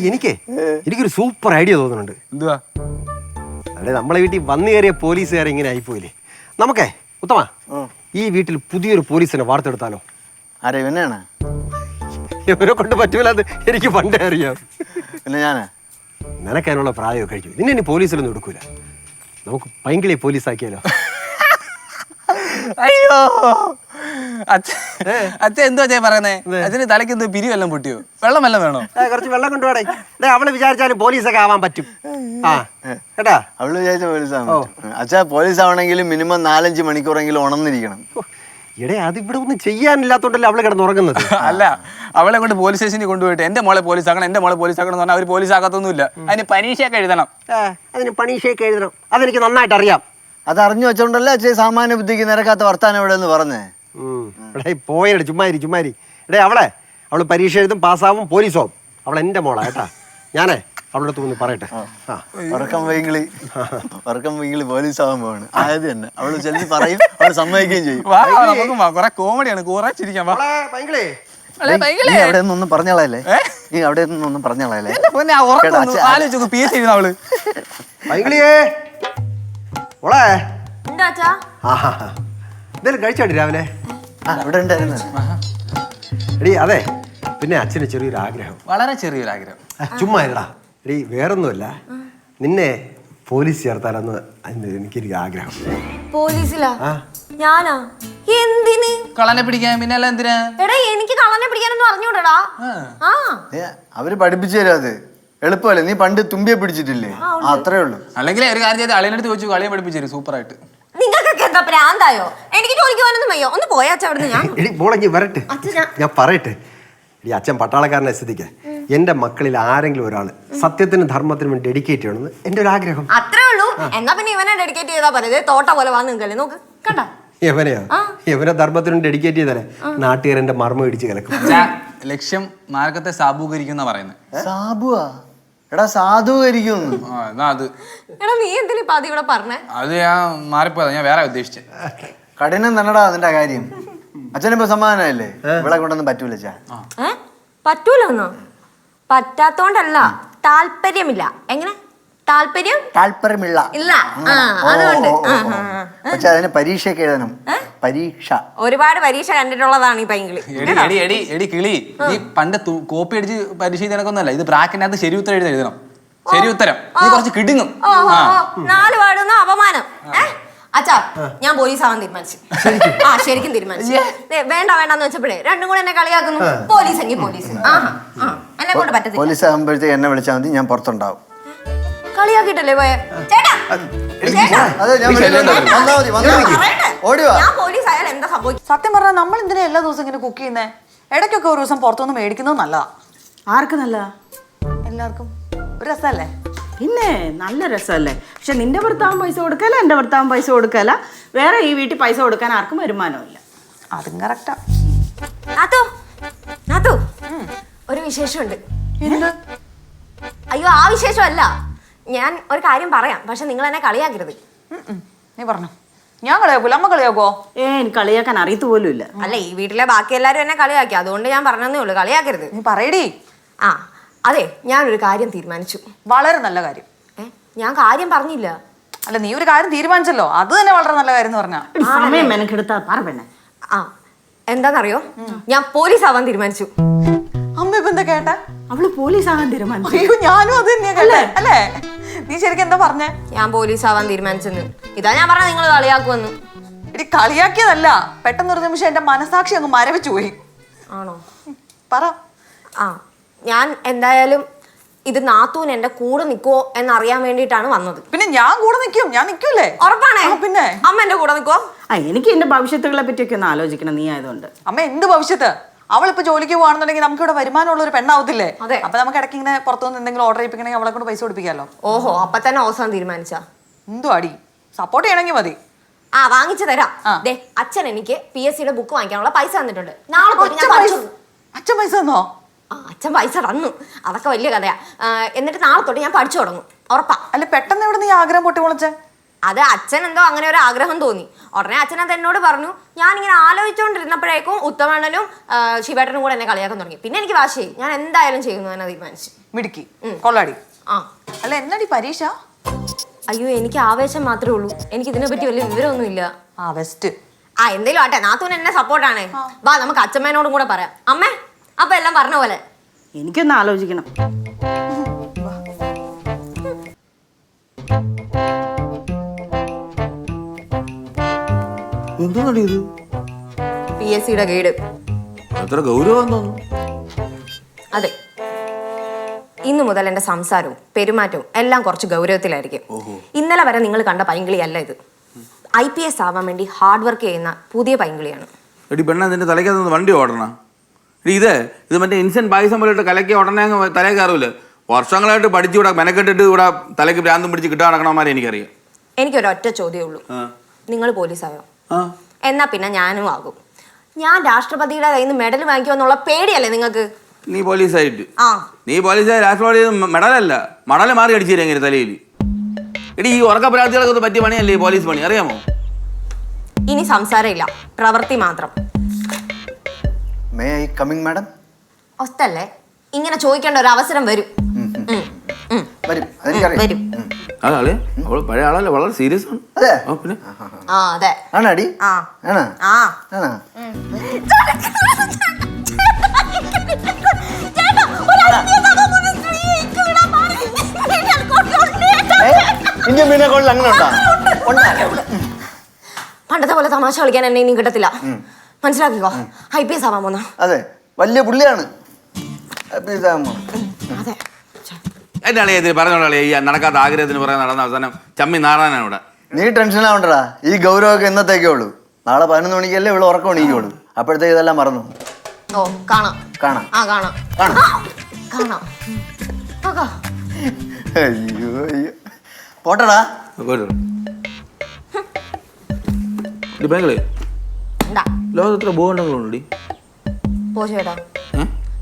എനിക്കൊരു super idea തോന്നുന്നുണ്ട്. എന്തുവാ? അതെ, നമ്മളെ വീട്ടിൽ വന്നു കയറിയ പോലീസുകാരെ ഇങ്ങനെ ആയിപ്പോയില്ലേ. നമുക്കേ ഉത്തമ ഈ വീട്ടിൽ പുതിയൊരു പോലീസിനെ വാർത്തെടുത്താലോ? ആരെ ഇവനാണ്? ഇവരെ കൊണ്ട് പറ്റൂലെന്ന് എനിക്ക് പണ്ടേ അറിയാം. പിന്നെ ഞാനാ? നിനക്ക് അതിനുള്ള പ്രായമൊക്കെ കഴിച്ചു. നിന്നെ ഇനി പോലീസിലൊന്നും എടുക്കൂല. നമുക്ക് പൈങ്കിളി പോലീസാക്കിയാലോ? അയ്യോ അച്ഛൻ എന്തോ അച്ഛൻ പറയുന്നേ? അച്ഛന് തലയ്ക്ക് എന്തോ പിരിവെല്ലാം പൊട്ടിയോ? വെള്ളം വല്ലതും വേണോ? കുറച്ച് വെള്ളം കൊണ്ടുപോടേ. അവള് വിചാരിച്ചാലും പോലീസൊക്കെ ആവാൻ പറ്റും. കേട്ടാ, അവള് വിചാരിച്ച പോലീസാണ്. അച്ഛാ, പോലീസ് ആവണമെങ്കിൽ മിനിമം 4-5 മണിക്കൂറെങ്കിലും ഉണർന്നിരിക്കണം. എടേ, അത് ഇവിടെ ഒന്നും ചെയ്യാനില്ലാത്തോണ്ടല്ലേ അവള് കിടന്നുറങ്ങുന്നത്. അല്ല, അവളെ കൊണ്ട് പോലീസ് സ്റ്റേഷനിൽ കൊണ്ടുപോയിട്ട് എന്റെ മോളെ പോലീസ് ആക്കണം എന്ന് പറഞ്ഞാൽ അവർ പോലീസ് ആകത്തൊന്നുമില്ല. അതിന് പരീക്ഷയൊക്കെ എഴുതണം. അതിന് പരീക്ഷയൊക്കെ എഴുതണം. അതെനിക്ക് നന്നായിട്ട് അറിയാം. അത് അറിഞ്ഞു വെച്ചോണ്ടല്ലേ അച്ഛൻ സാമാന്യ ബുദ്ധിക്ക് നിരക്കാത്ത വർത്താനം ഇവിടെ എന്ന് പറഞ്ഞേ. പോയടി ചുമ്മാരി. എടേ, അവള് പരീക്ഷ എഴുതും, പാസ്സാവും, പോലീസാവും. അവൾ എന്റെ മോളാ കേട്ടാ. ഞാനേ അവളുടെ തോന്നി പറയട്ടെ. വറക്കം വൈകിളി പോലീസ് ആവാൻ പോവാണ്. ആയത് തന്നെ അവള് ചെല്ലി പറയും, അവള് സമ്മതിക്കുകയും ചെയ്യും. കുറെ കോമഡിയാണ്, കുറെ ചിരിക്കാം. അവിടെ നിന്നൊന്നും പറഞ്ഞാളല്ലേ? നീ അവിടെ നിന്നൊന്നും പറഞ്ഞാളല്ലേ? ആലോചിച്ചു പി എസ് എഴുതുന്ന അവള്. എന്തേലും കഴിച്ചോടി രാവിലെ? ഇവിടെ ഉണ്ടായിരുന്നു. എടീ, അതെ, പിന്നെ അച്ഛന് ചെറിയൊരു ആഗ്രഹം. വളരെ ചെറിയൊരു ആഗ്രഹം. ചുമ്മാ ഇല്ലടാ. എടീ, വേറൊന്നുമല്ല, നിന്നെ പോലീസ് ചേർത്താലെന്ന് എനിക്കൊരു ആഗ്രഹം. പോലീസിലാ? ഞാനാ? എന്തിന്? കള്ളനെ പിടിക്കാൻ. പിന്നെ അല്ല എന്തിനാ? എടാ, എനിക്ക് കള്ളനെ പിടിക്കാനൊന്നും അറിഞ്ഞൂടാ. അവര് പഠിപ്പിച്ചു തരാം. അത് എളുപ്പമല്ലേ? നീ പണ്ട് തുമ്പിയെ പിടിച്ചിട്ടില്ലേ? അത്രേ ഉള്ളൂ. അല്ലെങ്കിൽ ഒരു കാര്യം ചെയ്ത് അളിയനടുത്ത് ചോദിച്ചു, കളിയെ പഠിപ്പിച്ചു തരും സൂപ്പറായിട്ട്. നിങ്ങൾക്കൊക്കെ എന്താ പ്രാന്തായോ? എനിക്ക് ജോലിക്ക് പോകാനൊന്നും വയ്യോ. ഒന്ന് പോയാച്ച അവിടുന്ന്. ഞാൻ വരട്ടെ, ഞാൻ പറയട്ടെ. ഈ അച്ഛൻ പട്ടാളക്കാരനെ സ്ഥിതിക്ക് എന്റെ മക്കളിൽ ആരെങ്കിലും ഒരാള് സത്യത്തിനും ധർമ്മത്തിനും വേണ്ടി ഡെഡിക്കേറ്റ് ചെയ്യണമെന്ന് എന്റെ ഒരു ആഗ്രഹം. അത്രേ ഉള്ളൂ. എന്നാ പിന്നെ ഇവനെ ഡെഡിക്കേറ്റ് ചെയ്താ പറയുന്നത് തോട്ട പോലെ വന്ന് നിൽക്കല്ലേ. നോക്ക്, കണ്ട ഇവനെ ധർമ്മത്തിനും ഡെഡിക്കേറ്റ് ചെയ്താലേ നാട്ടുകാർ എന്റെ മർമ്മം ഇടിച്ച് കലക്കും. ലക്ഷ്യം മാർഗത്തെ സാധൂകരിക്കുന്ന പറയുന്നത്. സാബുവാ? എടാ, സാധൂകരിക്കും. നീ എന്തിനാ ഇപ്പൊ അത് ഇവിടെ പറഞ്ഞേ? അത് ഞാൻ മാറിപ്പോയതാ, ഞാൻ വേറെ ഉദ്ദേശിച്ചത്. കഠിനം തന്നെടാ അതിന്റെ കാര്യം. അച്ഛനിപ്പോ സമാധാനമല്ലേ? ഇവിടെ കൊണ്ടൊന്നും പറ്റൂല. പറ്റൂലെന്നോ? പറ്റാത്തോണ്ടല്ല, താല്പര്യമില്ല. എങ്ങനെ താല്പര്യമില്ല ഇല്ല? അതുകൊണ്ട് പക്ഷെ അതിന് പരീക്ഷയൊക്കെ എഴുതണം. പരീക്ഷ ഒരുപാട് പരീക്ഷ കണ്ടിട്ടുള്ളതാണ് ഈ പൈങ്കിളി. എടി കിളി, ഈ പണ്ട് കോപ്പി അടിച്ച് പരീക്ഷ എഴുതാനൊന്നല്ല, ഇത് ബ്രാക്കറ്റിനകത്ത് ശരി ഉത്തരം എഴുതണം. ശരി ഉത്തരം നീ കുറച്ച് കിടുങ്ങും. 4 പാടുന്ന അപമാനം. അച്ഛാ, ഞാൻ പോലീസ് ആവാൻ തീരുമാനിച്ചു. ശരിക്കും തീരുമാനിച്ചു. വേണ്ടെന്ന് വെച്ചപ്പോഴേ രണ്ടും കൂടെ എന്നെ കളിയാക്കുന്നു. പോലീസ് എങ്കിൽ പോലീസ്. എന്നെ കൊണ്ട് പറ്റത്തില്ല. പോലീസ് ആകുമ്പോഴത്തേക്ക് എന്നെ വിളിച്ചാൽ മതി, ഞാൻ പുറത്തുണ്ടാവും. കളിയാക്കിട്ടല്ലേ പോയെ? സത്യം പറഞ്ഞാൽ നമ്മൾ എന്തിനാ എല്ലാ ദിവസവും ഇങ്ങനെ കുക്ക് ചെയ്യുന്നേ? ഇടയ്ക്കൊക്കെ ഒരു ദിവസം പുറത്തുനിന്ന് മേടിക്കുന്നത് നല്ലതാ. ആർക്ക് നല്ലതാ? എല്ലാവർക്കും ഒരു രസമല്ലേ? പിന്നെ നല്ല രസമല്ലേ? പക്ഷെ നിന്റെ ഭർത്താവും പൈസ കൊടുക്കല, എന്റെ ഭർത്താവും പൈസ കൊടുക്കല, വേറെ ഈ വീട്ടിൽ പൈസ കൊടുക്കാൻ ആർക്കും വരുമാനമില്ല. അതും കറക്റ്റാ. ഒരു വിശേഷമുണ്ട്. അയ്യോ, ആ വിശേഷമല്ല. ഞാൻ ഒരു കാര്യം പറയാം, പക്ഷെ നിങ്ങൾ എന്നെ കളിയാക്കരുത്. നീ പറഞ്ഞോ. ഞാൻ കളിയാക്കൂല. അമ്മ കളിയാക്കോ? എനിക്ക് കളിയാക്കാൻ അറിയത്തു പോലും ഇല്ല. അല്ല, ഈ വീട്ടിലെ ബാക്കി എല്ലാരും എന്നെ കളിയാക്കി, അതുകൊണ്ട് ഞാൻ പറഞ്ഞതേ ഉള്ളൂ. കളിയാക്കരുത്. നീ പറയടി. അതെ, ഞാനൊരു കാര്യം തീരുമാനിച്ചു. വളരെ നല്ല കാര്യം. ഞാൻ കാര്യം പറഞ്ഞില്ല. അല്ല, നീ ഒരു കാര്യം തീരുമാനിച്ചല്ലോ, അത് തന്നെ വളരെ നല്ല കാര്യം എന്ന് പറഞ്ഞാ. സമയം മെനക്കെടുത്താ പറ പെണ്ണെ. എന്താന്നറിയോ, ഞാൻ പോലീസ് ആവാൻ തീരുമാനിച്ചു. അമ്മ ഇപ്പൊ എന്താ കേട്ടെ? അവള് പോലീസ് ആവാൻ തീരുമാനിച്ചു. അയ്യോ, ഞാനും അത് തന്നെയാ കേട്ടെ. അല്ലേ? നീ ശരിക്കും എന്താ പറഞ്ഞേ? ഞാൻ പോലീസ് ആവാൻ തീരുമാനിച്ചെന്ന്. ഇതാ ഞാൻ പറഞ്ഞ നിങ്ങൾ കളിയാക്കുമെന്ന്. ഇടി, കളിയാക്കിയതല്ല. പെട്ടെന്നൊരു നിമിഷം എന്റെ മനസാക്ഷി അങ്ങ് മരവിച്ചു പോയി. ആണോ? പറ. ഞാൻ എന്തായാലും ഇത് നാത്തൂൻ എന്റെ കൂടെ നിൽക്കുവോ എന്നറിയാൻ വേണ്ടിയിട്ടാണ് വന്നത്. പിന്നെ ഞാൻ കൂടെ നിൽക്കും. ഞാൻ നിൽക്കൂലേ? ഉറപ്പാണേ? പിന്നെ അമ്മ എന്റെ കൂടെ നിൽക്കുവോ? എനിക്ക് എന്റെ ഭവിഷ്യത്തുകളെ പറ്റിയൊക്കെ ഒന്ന് ആലോചിക്കണം നീ ആയതുകൊണ്ട്. അമ്മ എന്ത് ഭവിഷ്യത്ത്? അവളിപ്പോ ജോലിക്ക് പോവാണെന്നുണ്ടെങ്കിൽ നമുക്ക് ഇവിടെ വരുമാനമുള്ള ഒരു പെണ്ണാവത്തില്ലേ? അതെ. അപ്പൊ നമുക്ക് ഇടയ്ക്ക് ഇങ്ങനെ പുറത്തുനിന്ന് എന്തെങ്കിലും ഓർഡർ ചെയ്യിപ്പിക്കണമെങ്കിൽ അവളെ കൊണ്ട് പൈസ കൊടുപ്പിക്കാമല്ലോ. ഓഹോ, അപ്പൊ തന്നെ അവസാനം തീരുമാനിച്ചാ? എന്തോ അടി, സപ്പോർട്ട് ചെയ്യണമെങ്കിൽ മതി. വാങ്ങിച്ചു തരാം. അച്ഛൻ എനിക്ക് PSC ബുക്ക് വാങ്ങിക്കാനുള്ള പൈസ തന്നിട്ടുണ്ട്. നാളെ അച്ഛൻ പൈസ തന്നോ? അച്ഛൻ പൈസ തന്നു. അതൊക്കെ വലിയ കഥയാ. എന്നിട്ട് നാളെ തൊട്ട് ഞാൻ പഠിച്ചു തുടങ്ങും. ഉറപ്പാ. അല്ല, പെട്ടെന്ന് ഇവിടെ നീ ആഗ്രഹം പൊട്ടി പൊളിച്ചേ? അത് അച്ഛൻ എന്തോ അങ്ങനെ ഒരു ആഗ്രഹം തോന്നി. ഉടനെ അച്ഛൻ അത് എന്നോട് പറഞ്ഞു. ഞാനിങ്ങനെ ആലോചിച്ചുകൊണ്ടിരുന്നപ്പോഴേക്കും ഉത്തമണ്ണനും ശിവേട്ടനും കൂടെ എന്നെ കളിയാക്കാൻ തുടങ്ങി. പിന്നെ എനിക്ക് വാശിയായി. ഞാൻ എന്തായാലും ചെയ്യുന്നു തന്നെ തീരുമാനിച്ചു. മിടുക്കി കൊള്ളാടി. ആ അല്ല എന്നടി പരീക്ഷ? അയ്യോ, എനിക്ക് ആവേശം മാത്രമേ ഉള്ളൂ. എനിക്ക് ഇതിനെ പറ്റി വലിയ വിവരമൊന്നുമില്ല. ആ വെസ്റ്റ്. ആ എന്തേലും ആട്ടെ, നാത്തൂന് എന്നെ സപ്പോർട്ടാണ്. വാ നമുക്ക് അച്ഛമ്മേനോടും കൂടെ പറയാം. അമ്മേ, അപ്പൊ എല്ലാം പറഞ്ഞ പോലെ. എനിക്കൊന്ന് ആലോചിക്കണം. എന്താണടി ഇത്? PSCയുടെ ഗൈഡ്. അത്ര ഗൗരവം തോന്നുന്നു. അതെ, ഇന്നു മുതൽ എന്റെ സംസാരവും പെരുമാറ്റവും എല്ലാം കുറച്ച് ഗൗരവത്തിലായിരിക്കും. ഇന്നലെ വരെ നിങ്ങൾ കണ്ട പൈങ്കിളിയല്ല ഇത്. IPS ആവാൻ വേണ്ടി ഹാർഡ് വർക്ക് ചെയ്യുന്ന പുതിയ പൈങ്കിളിയാണ്. എടി പെണ്ണ, നിന്റെ തലയ്ക്കകത്ത് വണ്ടി ഓടണം. എടി ഇത് മറ്റേ ഇൻസ്റ്റന്റ് പായസം പോലെ ഇട്ട് കലക്കി ഉടനെ അങ്ങ് തലയിൽ കയറൂല. വർഷങ്ങളായിട്ട് പഠിച്ചു ഇവിടെ മെനക്കെട്ടിട്ട് ഇവിടെ തലയ്ക്ക് ഭ്രാന്തും പിടിച്ച് കിട്ടാൻ നടക്കണമാരെ എനിക്കറിയാം. എനിക്കൊരൊറ്റ ചോദ്യമേ ഉള്ളൂ. നിങ്ങൾ പോലീസായോ? എന്നാ പിന്നെ ഞാനും ആകും. ഞാൻ രാഷ്ട്രപതിയുടെ കയ്യിൽ നിന്ന് മെഡൽ വാങ്ങിക്കുമെന്നുള്ള പേടിയല്ലേ നിങ്ങൾക്ക്? നീ പോലീസായിട്ട് ആ നീ പോലീസായി രാഷ്ട്രപതി മെഡലല്ല മടല് മാറി അടിച്ചില്ല എങ്ങനെ തലയിൽ. എടി ഈ ഉറക്കപ്രാർത്ഥികളൊക്കെ പറ്റിയ പണിയല്ലേ ഈ പോലീസ് പണി, അറിയാമോ? ഇനി സംസാരമില്ല, പ്രവൃത്തി മാത്രം. May I coming madam? ഒസ്തല്ലേ, ഇങ്ങനെ ചോദിക്കേണ്ട ഒരു അവസരം വരും. വരും, അതെനിക്കറിയാം. വരും. അതാളെ അവള് പഴയ ആളല്ലേ, വളരെ സീരിയസ് ആണ്. അതെ പിന്നെ ആ അതെ. ആണാടി? ആ ആണോ? ആ ആണോ? ഇന്ത്യൻ മീനെ കോളിൽ അങ്ങനെ ഉണ്ടാ? പണ്ടത്തെ പോലെ തമാശ കളിക്കാൻ എന്നെ ഇനി കിട്ടത്തില്ല. മനസ്സിലാക്കിക്കോ. IPS ആവാൻ പോന്ന. അതെ, വലിയ പുള്ളിയാണ്. IPS ആവുമ്പോ. അതെ. എന്റെ ആളെ ഇതിൽ പറഞ്ഞോളെ, ഈ നടക്കാത്ത ആഗ്രഹത്തിന് പറയാൻ നടന്ന അവസാനം ചമ്മി നാറാനാണ് ഇവിടെ. നീ ടെൻഷൻ ആവണ്ടടാ, ഈ ഗൗരവമൊക്കെ എന്നത്തേക്കേ ഉള്ളൂ. നാളെ 11 മണിക്കല്ലേ ഇവിടെ ഉറക്കം എണീക്കുള്ളൂ. അപ്പോഴത്തേക്ക് ഇതെല്ലാം മറന്നു. ഓ കാണാം. കാണാം. ആ കാണാം. കാണാം. കാണാം. ആകാ. അയ്യോ അയ്യോ, പോട്ടടാ. പെങ്ങളെ, എന്താ ലോകത്ത് എത്ര ഭൂഖണ്ഡങ്ങളുണ്ട്? പോ ചേട്ടാ.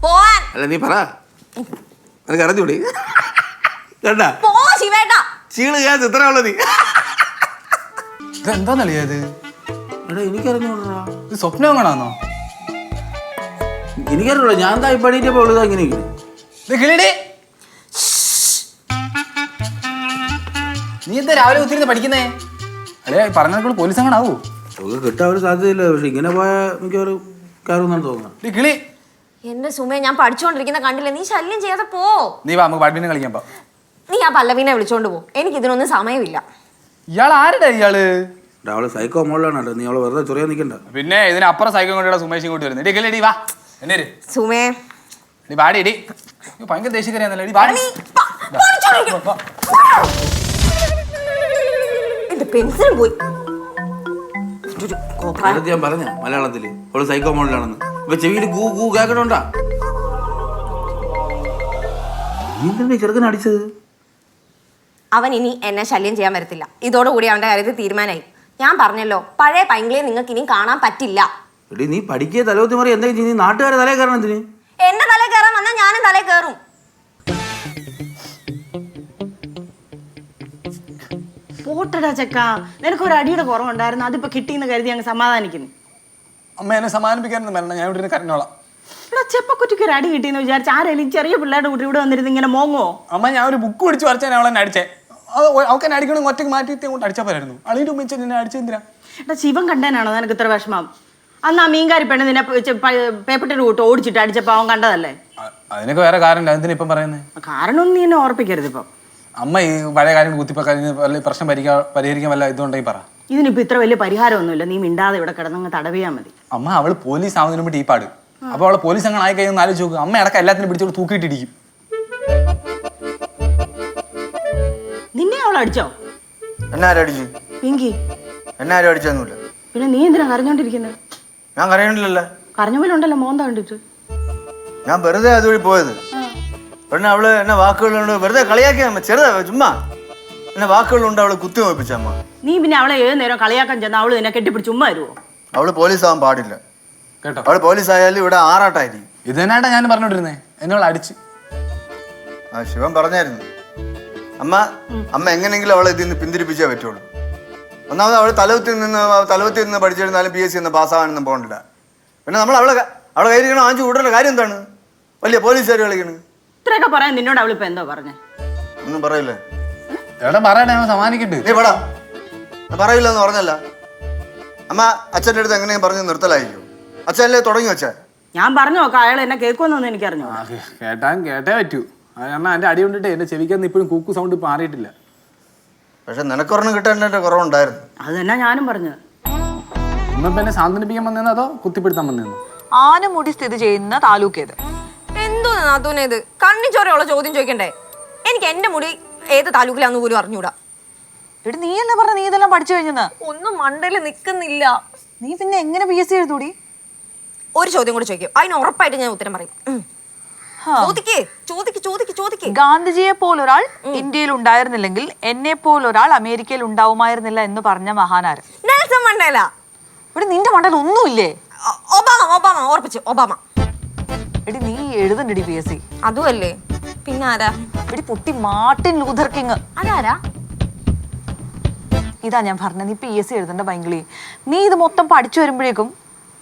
പോവാൻ. അല്ല നീ പറ, എനിക്ക് അറിഞ്ഞൂടി കേട്ടാ. പോ ശിവേട്ടാ. ചീള് ഞാൻ ഇത്ര ഉള്ളത് നീ. ഇതെന്താന്നല്ലേ ഇത്? എടാ എനിക്കറിഞ്ഞൂടാ, ഇത് സ്വപ്നം കാണാന്നോ? എനിക്കറിഞ്ഞൂടാ. ഞാൻ എന്താ ഇപ്പൊ എണീറ്റപ്പോ ഉള്ളതാ ഇങ്ങനെ. ഇത് കിളിടി, നീ എന്താ രാവിലെ കുത്തിരുന്ന് പഠിക്കുന്നേ? അല്ലേ പറഞ്ഞപ്പോൾ പോലീസ് അങ്ങനെ ആവൂ? കിട്ടാൻ ഒരു സാധ്യതയില്ല. പക്ഷെ ഇങ്ങനെ പോയാൽ മിക്കവാറും കയറുമെന്നാണ് തോന്നുന്നത്. കിളി, എന്റെ സുമേ, ഞാൻ പഠിച്ചുകൊണ്ടിരിക്കുന്ന കണ്ടില്ലേ? നീ ശല്യം ചെയ്യാതെ പോ. നീ വാ നമുക്ക് ബാഡ്മിന്റൺ കളിക്കാൻ പോ. നീ ആ പല്ലവീനെ വിളിച്ചോണ്ട് പോ. എനിക്ക് ഇതിനൊന്നും സമയമില്ല. ഇയാൾ ആരുടെ ഇയാള്? അവള് സൈക്കോ മോളിലാണ് കേട്ടോ. നീ അവളെ വെറുതെ ചൊറിയാൻ നിൽക്കണ്ട. പിന്നെ ഇതിനപ്പുറം സൈക്കിൾ കൊണ്ടുള്ള സുമേഷ് ഇങ്ങോട്ട് വരുന്നത്. ഇടി കിളി, വാ എന്നെ സുമേ, ഇടി ബാടി ഇടി. ഭയങ്കര ദേഷ്യക്കാരിയാന്നല്ലോ. ഇടി ബാടി. എന്റെ പെൻസിലും പോയി. നേരത്തെ ഞാൻ പറഞ്ഞ മലയാളത്തില് അവള് സൈക്കോ മോളിലാണെന്ന്. ഇപ്പൊ ചെവിയിൽ ഗൂ ഗൂ കേക്കണോണ്ടാ. നീ ചെറുക്കനെ അടിച്ചത്? അവൻ ഇനി എന്നെ ശല്യം ചെയ്യാൻ വരത്തില്ല. ഇതോടുകൂടി അവന്റെ കാര്യത്തിൽ തീരുമാനമായി. ഞാൻ പറഞ്ഞല്ലോ, പഴയ പൈങ്കിളിയെ നിങ്ങൾക്ക് ഇനി കാണാൻ പറ്റില്ല. എടി നീ പഠിക്കുക തലവത്തി മാറി എന്തെങ്കിലും ചെയ്ത് നീ നാട്ടുകാരെ തലേ കയറണം. എന്തിന്? എന്റെ തലേ കയറാൻ വന്നാൽ ഞാനും തലേ കയറും. പോട്ടടാ ചെക്കാ, നിനക്കൊരു അടിയുടെ കുറവുണ്ടായിരുന്നു, അതിപ്പോ കിട്ടിയെന്ന് കരുതി അങ്ങ് സമാധാനിക്കുന്നു. അമ്മ എന്നെ സമാധാനിപ്പിക്കാനൊന്നും വരണം, ഞാൻ ഇവിടെ കരഞ്ഞോളാം. എടാ ചെപ്പക്കുറ്റിക്ക് ഒരു അടി കിട്ടിയെന്ന് വിചാരിച്ച ആരെങ്കിലും ചെറിയ പിള്ളേരുടെ കൂട്ടി ഇവിടെ വന്നിരുന്ന് ഇങ്ങനെ മോങ്ങോ? അമ്മ ഞാൻ ഒരു ബുക്ക് പിടിച്ച് വരച്ചാൽ അവളെന്നെ അടിച്ചേ. അവൾക്ക് എന്നെ അടിക്കണം, ഒറ്റയ്ക്ക് മാറ്റിയിട്ട് അങ്ങോട്ട് അടിച്ചാൽ പോരായിരുന്നു. അളിയുടെ ഉമ്മ എന്നെ അടിച്ചെന്തിനാ? എടാ ശിവൻ കണ്ടേനാണോ നിനക്ക് ഇത്ര വിഷമം? അന്ന് ആ മീൻകാരി പെണ്ണ് നിന്നെ പേപ്പട്ടിന് കൂട്ട് ഓടിച്ചിട്ട് അടിച്ചപ്പോ അവൻ കണ്ടതല്ലേ? അതിനൊക്കെ വേറെ കാരണം എന്തിനാ ഇപ്പം പറയുന്നത്? കാരണമൊന്നും നീ എന്നെ ഓർപ്പിക്കരുത് ഇപ്പം. അമ്മ ഈ പഴയ കാര്യം കുത്തിപ്പോ വല്ല പ്രശ്നം പരിഹരിക്കാൻ വല്ല ഇതുണ്ടെങ്കിൽ പറ. ഇതിനിപ്പോ ഇത്ര വലിയ പരിഹാരമൊന്നുമില്ല. നീ മിണ്ടാതെ ഇവിടെ കിടന്നങ്ങ് തടവിയാ മതി. അമ്മ അവള് പോലീസ് ആവുന്നതിന് മുമ്പ് ടീപ്പാട്. അപ്പൊ അവളെ പോലീസ് അങ്ങനെ ആയി കഴിഞ്ഞാൽ ആലോചിച്ച് നോക്കുക. അമ്മ ഇടയ്ക്ക് എല്ലാത്തിനും പിടിച്ചോട് തൂക്കിയിട്ടിരിക്കും. നിന്നെ അവൾ അടിച്ചോ? എന്നെ ആരും അടിച്ചു? പിങ്കി എന്നെ ആരും അടിച്ചൊന്നുമില്ല. പിന്നെ നീ എന്തിനാ കരഞ്ഞോണ്ടിരിക്കുന്നത്? ഞാൻ കരയണില്ലല്ലോ. കരഞ്ഞ പോലെ ഉണ്ടല്ലോ മോന്ത കണ്ടിട്ട്. ഞാൻ വെറുതെ അതുവഴി പോയത്. പിന്നെ അവള് എന്നെ വാക്കുകളുണ്ട് വെറുതെ കളിയാക്കിയ ചെറുതാ, ചുമ്മാ എന്നെ വാക്കുകളുണ്ട് അവള് കുത്തി നോപ്പിച്ച അമ്മ. നീ പിന്നെ അവളെ ഏത് നേരം കളിയാക്കാൻ ചെന്ന അവള് നിന്നെ കെട്ടിപ്പിടിച്ച് ചുമ്മാ വരുവോ? അവള് പോലീസ് ആവാൻ പാടില്ല കേട്ടോ. അവള് പോലീസ് ആയാലും ഇവിടെ ആറാട്ടായിരിക്കും. ഇത് തന്നെയാട്ടാ ഞാൻ പറഞ്ഞോണ്ടിരുന്നേ. എന്നോട് അടിച്ച്. ആ ശിവൻ പറഞ്ഞായിരുന്നു. അമ്മ എങ്ങനെയെങ്കിലും അവളെ ഇതിൽ നിന്ന് പിന്തിരിപ്പിച്ചേ പറ്റുള്ളൂ. ഒന്നാമത് അവൾ തലവത്തിൽ നിന്ന് പഠിച്ചിരുന്നാലും PSC ഒന്നും പാസ്സാകാനൊന്നും പോകണില്ല. പിന്നെ നമ്മൾ അവളെ കയ്യിരിക്കണം 5 കൂട്ടരുടെ കാര്യം എന്താണ്? വലിയ പോലീസുകാർ കളിക്കണ്. ഇത്രയൊക്കെ പറയാൻ നിന്നോട് അവളിപ്പോ എന്തോ പറഞ്ഞേ? ഒന്നും പറയില്ലേ? എവിടെ പറയണേ സമാനിക്കണ്ട്. നീ പടാ പറയില്ല എന്ന് പറഞ്ഞല്ല. അമ്മ അച്ഛൻ്റെ അടുത്ത് എങ്ങനെയും പറഞ്ഞ് നിർത്തലായിരിക്കും. അച്ഛനല്ലേ തുടങ്ങി വെച്ചേ. ഞാൻ പറഞ്ഞു നോക്കാം, അയാൾ എന്നെ കേൾക്കുമെന്നൊന്നും എനിക്കറിഞ്ഞു. കേട്ടേ പറ്റൂ. കാരണം എന്റെ അടി കൊണ്ടിട്ട് എന്റെ ചെവിക്കൊന്നും ഇപ്പോഴും കൂക്കു സൗണ്ട് മാറിയിട്ടില്ല. പക്ഷെ നിനക്കൊരെണ്ണം കിട്ടേണ്ട കുറവുണ്ടായിരുന്നു. അത് തന്നെ ഞാനും പറഞ്ഞത്. ഇന്നിപ്പോ എന്നെ സാന്ത്വനിപ്പിക്കാൻ വന്നേന്നോ അതോ കുത്തിപ്പിടുത്താൻ വന്നേന്നോ? ആനമുടി സ്ഥിതി ചെയ്യുന്ന താലൂക്ക് ഏത്? എന്തോന്ന് നാത്തൂനെ ഇത്? കണ്ണിച്ചോറയുള്ള ചോദ്യം ചോദിക്കണ്ടേ? എനിക്ക് എന്റെ മുടി ഏത് താലൂക്കിലാന്ന് പോലും അറിഞ്ഞൂടാ. എടി നീയല്ലേ പറഞ്ഞ നീ ഇതെല്ലാം പഠിച്ചു കഴിഞ്ഞെന്ന്? ഒന്നും മണ്ടയില് നിക്കുന്നില്ല. നീ പിന്നെ എങ്ങനെ PSC എഴുതൂടി? ഒരു ചോദ്യം കൂടെ ചോദിക്കും, അതിന് ഉറപ്പായിട്ട് ഞാൻ ഉത്തരം പറയും. ചോദിക്കേ. ഗാന്ധിജിയെ പോലൊരാൾ ഇന്ത്യയിൽ ഉണ്ടായിരുന്നില്ലെങ്കിൽ എന്നെ പോലൊരാൾ അമേരിക്കയിൽ ഉണ്ടാവുമായിരുന്നില്ല എന്ന് പറഞ്ഞ മഹാനാര്? Nelson Mandela. ഇവിടെ നിന്റെ മണ്ടയിൽ ഒന്നുമില്ലേ? ഒബാമ ഉറപ്പിച്ചു, ഒബാമ. എടി നീ എഴുതണ്ടടി PSC. അതുമല്ലേ പിന്നെ ആരാ? എടി പൊട്ടി മാർട്ടിൻ ലൂഥർ കിങ്. അതാരാ? ഇതാ ഞാൻ പറഞ്ഞ നീ PSC എഴുതണ്ട ഭയങ്കര. നീ ഇത് മൊത്തം പഠിച്ചു വരുമ്പോഴേക്കും